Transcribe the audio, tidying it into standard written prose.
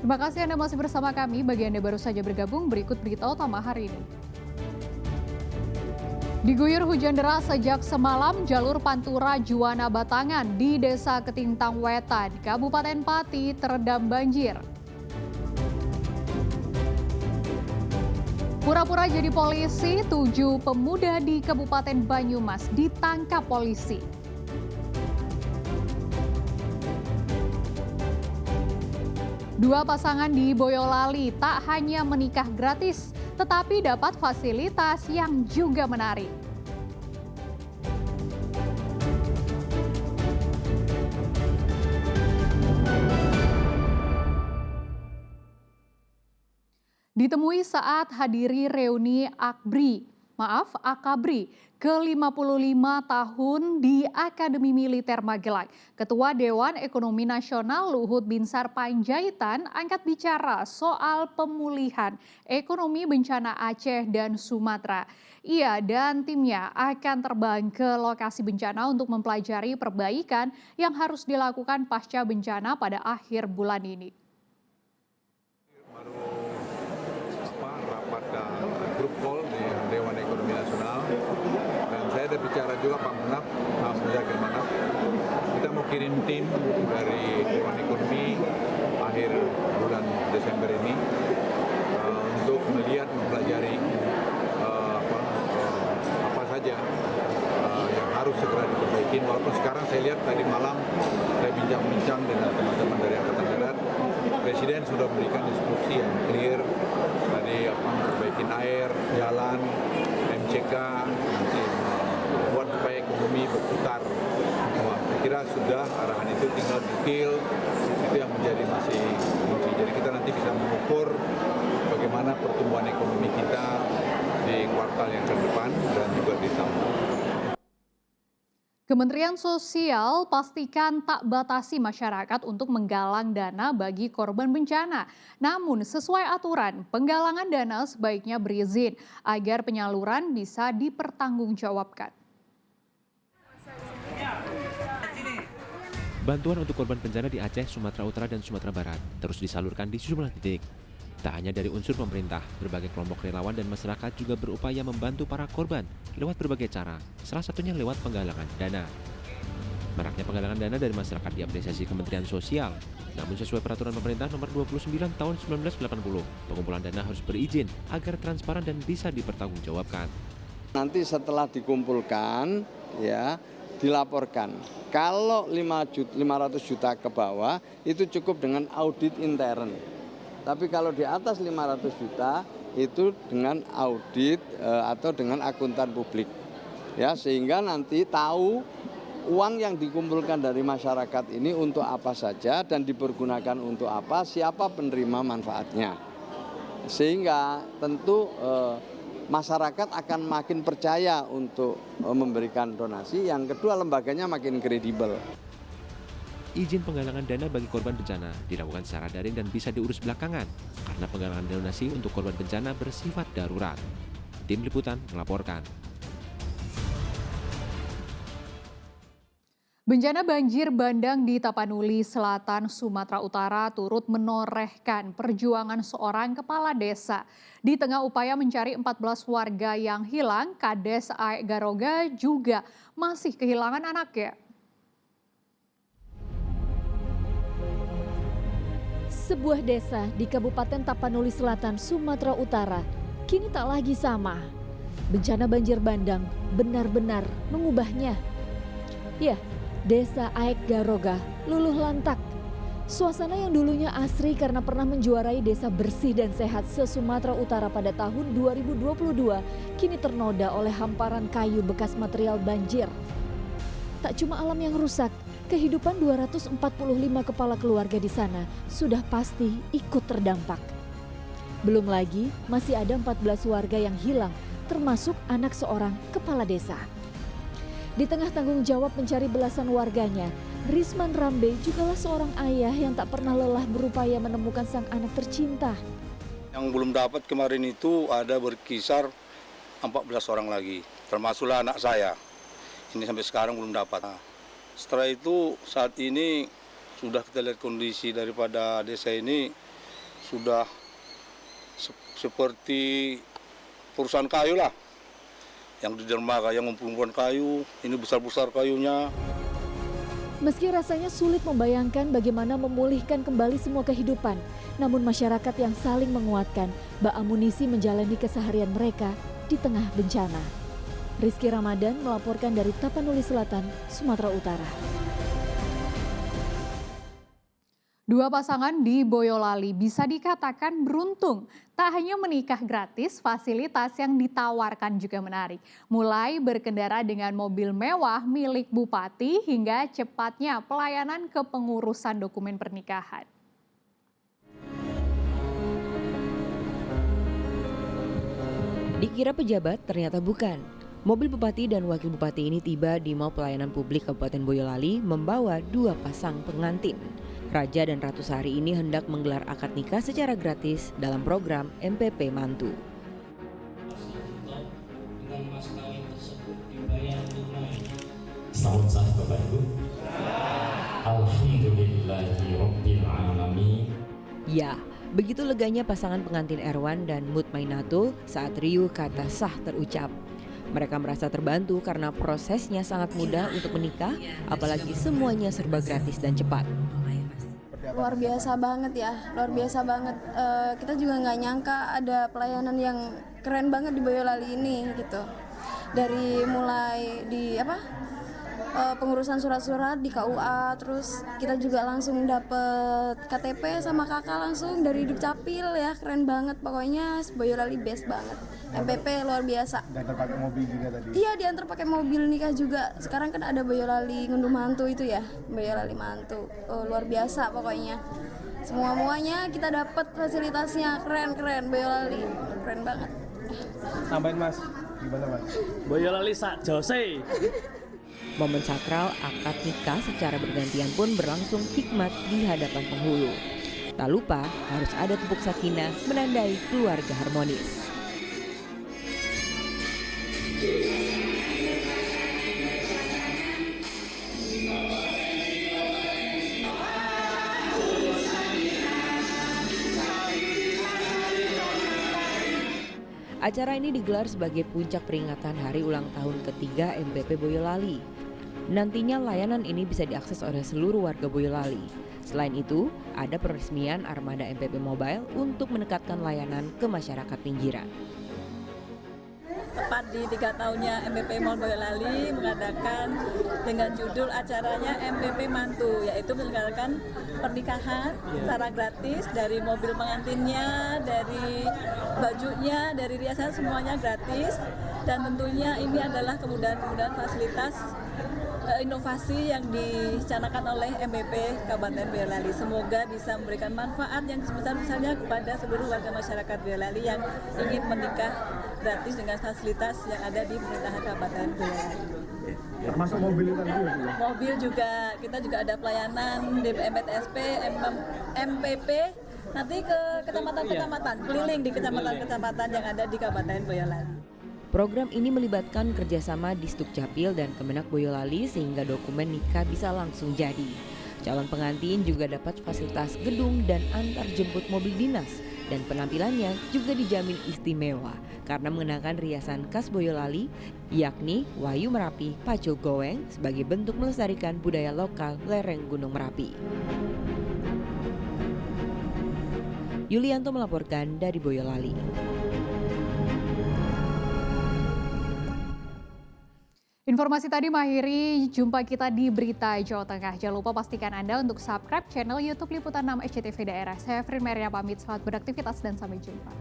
Terima kasih Anda masih bersama kami. Bagi Anda baru saja bergabung, berikut berita utama hari ini. Diguyur hujan deras sejak semalam, jalur Pantura Juwana Batangan di Desa Ketintang Wetan, Kabupaten Pati terendam banjir. Pura-pura jadi polisi, 7 pemuda di Kabupaten Banyumas ditangkap polisi. Dua pasangan di Boyolali tak hanya menikah gratis, tetapi dapat fasilitas yang juga menarik. Ditemui saat hadiri reuni Akabri ke-55 tahun di Akademi Militer Magelang. Ketua Dewan Ekonomi Nasional Luhut Binsar Panjaitan angkat bicara soal pemulihan ekonomi bencana Aceh dan Sumatera. Ia dan timnya akan terbang ke lokasi bencana untuk mempelajari perbaikan yang harus dilakukan pasca bencana pada akhir bulan ini. Grup call di Dewan Ekonomi Nasional, dan saya ada bicara juga Pak Munaf, Mas Muzakir Manaf. Kita mau kirim tim dari Dewan Ekonomi akhir bulan Desember ini untuk melihat, mempelajari apa saja yang harus segera diperbaiki. Walaupun sekarang saya lihat tadi malam saya bincang-bincang dengan teman-teman dari Angkatan Darat, Presiden sudah memberikan instruksi yang clear tadi perbaikin air, jalan, MCK, nanti buat supaya ekonomi berputar. Saya kira sudah arahan itu, tinggal detail itu yang menjadi masih kunci. Jadi kita nanti bisa mengukur bagaimana pertumbuhan ekonomi kita di kuartal yang ke depan dan juga di tahun depan. Kementerian Sosial pastikan tak batasi masyarakat untuk menggalang dana bagi korban bencana. Namun sesuai aturan, penggalangan dana sebaiknya berizin agar penyaluran bisa dipertanggungjawabkan. Bantuan untuk korban bencana di Aceh, Sumatera Utara, dan Sumatera Barat terus disalurkan di sejumlah titik. Tak hanya dari unsur pemerintah, berbagai kelompok relawan dan masyarakat juga berupaya membantu para korban lewat berbagai cara, salah satunya lewat penggalangan dana. Maraknya penggalangan dana dari masyarakat diapresiasi Kementerian Sosial. Namun sesuai peraturan pemerintah nomor 29 tahun 1980, pengumpulan dana harus berizin agar transparan dan bisa dipertanggungjawabkan. Nanti setelah dikumpulkan, ya dilaporkan. Kalau 500 juta ke bawah, itu cukup dengan audit intern. Tapi kalau di atas 500 juta itu dengan audit atau dengan akuntan publik. Ya, sehingga nanti tahu uang yang dikumpulkan dari masyarakat ini untuk apa saja dan dipergunakan untuk apa, siapa penerima manfaatnya. Sehingga tentu masyarakat akan makin percaya untuk memberikan donasi. Yang kedua, lembaganya makin kredibel. Izin penggalangan dana bagi korban bencana dilakukan secara daring dan bisa diurus belakangan karena penggalangan donasi untuk korban bencana bersifat darurat. Tim Liputan melaporkan. Bencana banjir bandang di Tapanuli Selatan, Sumatera Utara turut menorehkan perjuangan seorang kepala desa. Di tengah upaya mencari 14 warga yang hilang, Kades Aek Garoga juga masih kehilangan anaknya. Sebuah desa di Kabupaten Tapanuli Selatan, Sumatera Utara, kini tak lagi sama. Bencana banjir bandang benar-benar mengubahnya. Ya, Desa Aek Garoga luluh lantak. Suasana yang dulunya asri karena pernah menjuarai desa bersih dan sehat se-Sumatera Utara pada tahun 2022, kini ternoda oleh hamparan kayu bekas material banjir. Tak cuma alam yang rusak, kehidupan 245 kepala keluarga di sana sudah pasti ikut terdampak. Belum lagi masih ada 14 warga yang hilang, termasuk anak seorang kepala desa. Di tengah tanggung jawab mencari belasan warganya, Risman Rambe jugalah seorang ayah yang tak pernah lelah berupaya menemukan sang anak tercinta. Yang belum dapat kemarin itu ada berkisar 14 orang lagi, termasuklah anak saya. Ini sampai sekarang belum dapat. Setelah itu saat ini sudah kita lihat kondisi daripada desa ini sudah seperti perusahaan kayu lah. Yang di dermaga yang ngumpul-ngumpulkan kayu, ini besar-besar kayunya. Meski rasanya sulit membayangkan bagaimana memulihkan kembali semua kehidupan, namun masyarakat yang saling menguatkan bak amunisi menjalani keseharian mereka di tengah bencana. Rizky Ramadan melaporkan dari Tapanuli Selatan, Sumatera Utara. Dua pasangan di Boyolali bisa dikatakan beruntung. Tak hanya menikah gratis, fasilitas yang ditawarkan juga menarik. Mulai berkendara dengan mobil mewah milik bupati hingga cepatnya pelayanan kepengurusan dokumen pernikahan. Dikira pejabat, ternyata bukan. Mobil bupati dan wakil bupati ini tiba di Mall Pelayanan Publik Kabupaten Boyolali membawa dua pasang pengantin. Raja dan Ratu Sari ini hendak menggelar akad nikah secara gratis dalam program MPP Mantu. Selamat sah Bapak Ibu. Alhamdulillahirabbil alamin. Ya, begitu leganya pasangan pengantin Erwan dan Mutmainatul saat riuh kata sah terucap. Mereka merasa terbantu karena prosesnya sangat mudah untuk menikah, apalagi semuanya serba gratis dan cepat. Luar biasa banget ya, luar biasa banget. Kita juga nggak nyangka ada pelayanan yang keren banget di Boyolali ini gitu. Dari mulai di pengurusan surat-surat di KUA, terus kita juga langsung dapet KTP sama kakak langsung dari Dukcapil ya, keren banget pokoknya. Boyolali best banget. MPP luar biasa. Diantar pakai mobil juga tadi? Iya, diantar pakai mobil nikah juga. Sekarang kan ada Boyolali ngunduh mantu itu ya, Boyolali mantu. Luar biasa pokoknya. Semua-muanya kita dapat fasilitasnya, keren-keren Boyolali, keren banget. Tambahin Mas, gimana Mas? Boyolali sak jose. Momen sakral akad nikah secara bergantian pun berlangsung hikmat di hadapan penghulu. Tak lupa harus ada tepuk sakinah menandai keluarga harmonis. Acara ini digelar sebagai puncak peringatan hari ulang tahun ketiga MPP Boyolali. Nantinya layanan ini bisa diakses oleh seluruh warga Boyolali. Selain itu, ada peresmian armada MPP Mobile untuk mendekatkan layanan ke masyarakat pinggiran. Tepat di 3 tahunnya MPP Mall Boyolali mengadakan dengan judul acaranya MPP Mantu, yaitu menyelenggarakan pernikahan secara gratis, dari mobil pengantinnya, dari bajunya, dari riasan, semuanya gratis. Dan tentunya ini adalah kemudahan-kemudahan fasilitas inovasi yang dicanakan oleh MPP Kabupaten Boyolali. Semoga bisa memberikan manfaat yang sebesar-besarnya kepada seluruh warga masyarakat Boyolali yang ingin menikah gratis dengan fasilitas yang ada di pemerintahan Kabupaten Boyolali. Termasuk mobil itu juga? Mobil juga, kita juga ada pelayanan DPMPTSP, MPP, nanti ke kecamatan-kecamatan, keliling di kecamatan-kecamatan yang ada di Kabupaten Boyolali. Program ini melibatkan kerjasama Disdukcapil dan Kemenak Boyolali sehingga dokumen nikah bisa langsung jadi. Calon pengantin juga dapat fasilitas gedung dan antar jemput mobil dinas. Dan penampilannya juga dijamin istimewa karena mengenakan riasan khas Boyolali, yakni Wahyu Merapi Pacul Goeng sebagai bentuk melestarikan budaya lokal lereng Gunung Merapi. Yulianto melaporkan dari Boyolali. Informasi tadi mengakhiri jumpa kita di Berita Jawa Tengah. Jangan lupa pastikan Anda untuk subscribe channel YouTube Liputan 6 SCTV Daerah. Saya Frin Maria pamit, selamat beraktivitas dan sampai jumpa.